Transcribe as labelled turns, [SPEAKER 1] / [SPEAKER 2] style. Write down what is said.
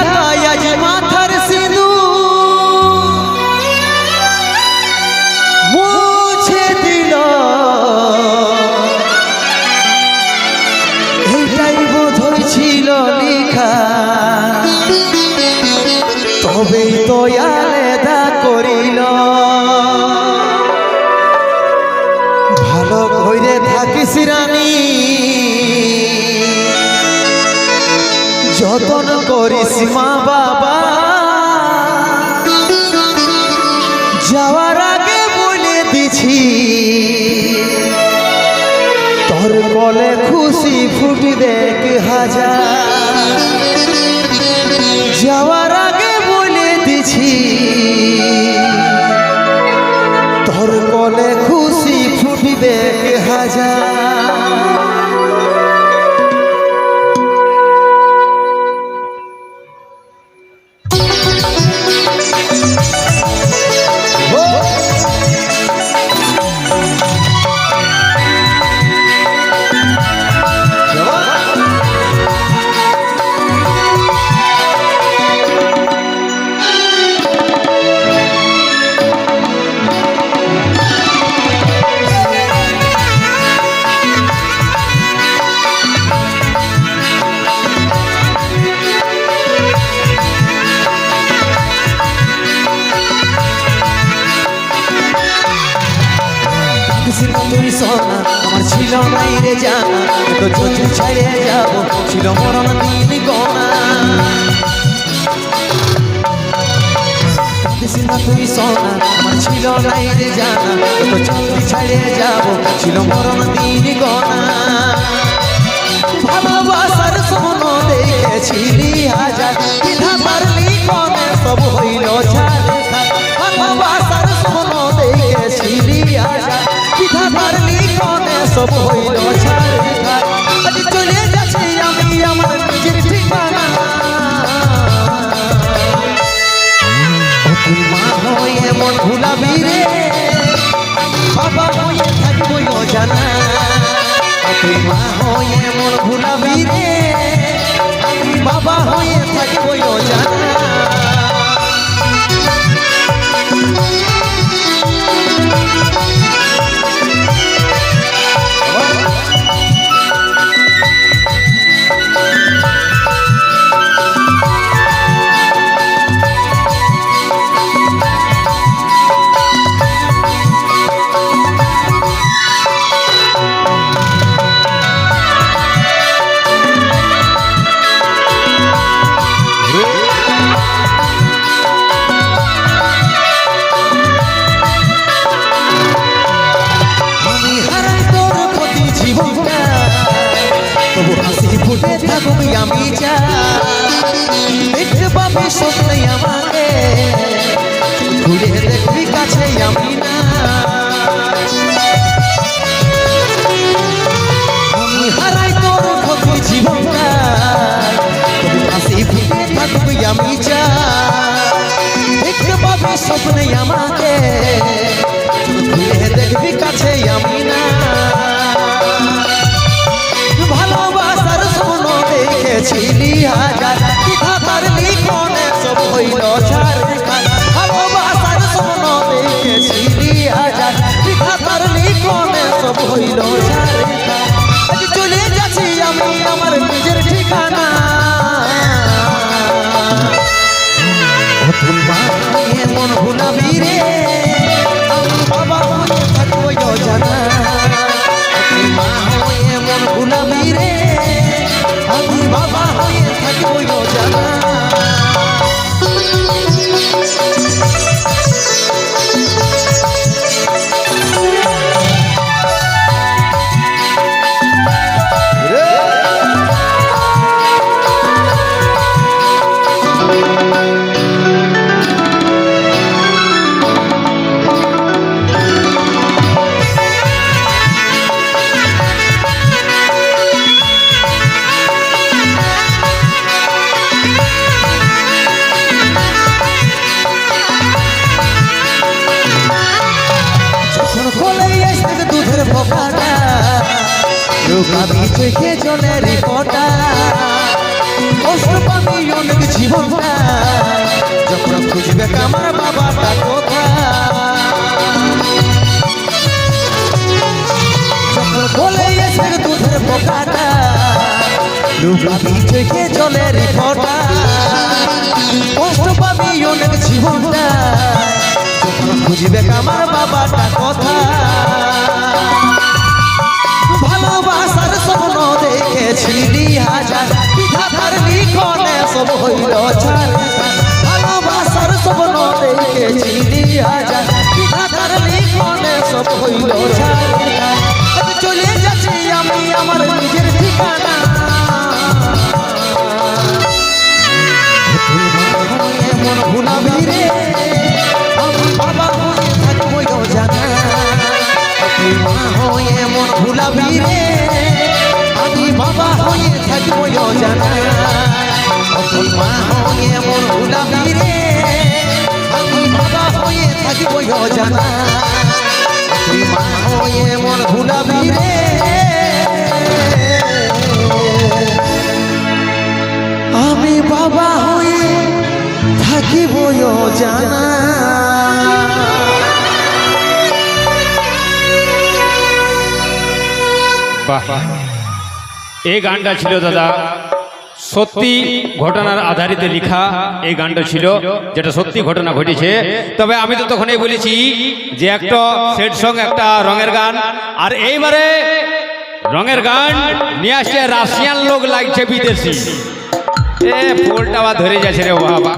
[SPEAKER 1] বিধাতায় আজ মাথার সিঁদুর মুছে দিল। এইটাই বোধহয় ছিল লেখা, তবেই তো আলাদা করিল। ভালো করে থাকিস রানী, যতন করিস মা বাবা, যাওয়ার আগে বলে দিছি তোর বলে খুশি ফুটবে কি হাজার। যাওয়ার আগে বলে দিছি তোর বলে খুশি ফুটবে কি হাজার। তুই সোনা আমার ছিল নাই রে জানা, তো যদি ছেড়ে যাব ছিল মরণ দিন গোনা। তুই সোনা আমার ছিল নাই রে জানা, তো যদি ছেড়ে যাব ছিল মরণ দিন গোনা। ভালোবাসার সোন দেখেছিলি হাজার, বিধাতার লিখনে সব হইল ছাড়ে। ভালোবাসার সোন দেখেছিলি হাজার, বিধাতার লিখনে সব হইল ছাড়ে। আজ চলে যাচ্ছি আমি আমার নিজের ঠিকানা। তুই মা হয়ে মন ভুলাবি রে, বাবা হয়ে থাকবো অজানা। তুই মা হয়ে মন ভুলাবি রে, আমি বাবা হয়ে থাকবো অজানা। ফুটে থাকুক আমি যা দেখতে পাবি স্বপ্নে আমাকে, ঘুরে দেখবি কাছে আমি না। আমি হারাই তোর ক্ষতি জীবনটা, তবু হাসি ফুটে থাকুক আমি যা দেখতে পাবি স্বপ্নে আমাকে, ঘুরে দেখবি কাছে আমি না। ভালোবাসার সোন দেখেছিলি হাজার, বিধাতার লিখনে সব হইল ছাড়। ভালোবাসার সোন দেখেছিলি হাজার, বিধাতার লিখনে সব হইল ছাড়। আজ চলে যাচ্ছি আমি আমার নিজের ঠিকানা। তুই মা হয়ে মন ভুলাবি রে, আমি বাবা হয়ে থাকবো অজানা। তুই মা হয়ে মন ভুলাবি রে, আমি বাবা হয়ে থাকবো অজানা। লুকাবি চোখে জলের ফোঁটা, কষ্ট পাবি অনেক জীবনটা। লুকাবি চোখে জলের ফোঁটা কষ্ট পাবি অনেক জীবনটা যখন খুঁজবে আমার বাবাটা কথা ভালোবাসার স্বপ্ন দেখেছিলি হাজার বিধাতার লিখনে সব হইল ছাড় ভালোবাসার স্বপ্ন দেখেছিলি হাজার বিধাতার লিখনে সব হইল ছাড় চলে যাচ্ছি আমি আমার নিজের ঠিকানা মন ভুলাবি রে আমি বাবা হয়ে থাকবো জানা তুই মা হয়ে মন ভুলাবি রে আমি বাবা হয়ে থাকবো জানা তুই মা হয়ে মন ভুলাবি রে আমি বাবা হয়ে থাকবো জানা তুই মা হয়ে মন ভুলাবি রে আমি বাবা হয়ে থাকিব জানা
[SPEAKER 2] বাহ, এই গানটা ছিল দাদা সত্যি ঘটনার আধারিত লেখা। এই গানটা ছিল যেটা সত্যি ঘটনা ঘটেছে। তবে আমি তো তখনই বলেছি যে একটা সেট সং একটা রঙের গান, আর এইবারে রঙের গান নিয়ে আসছে রাশিয়ান লোক লাগছে বিদেশি। ফুলটা ধরে যাচ্ছে রে বাবা।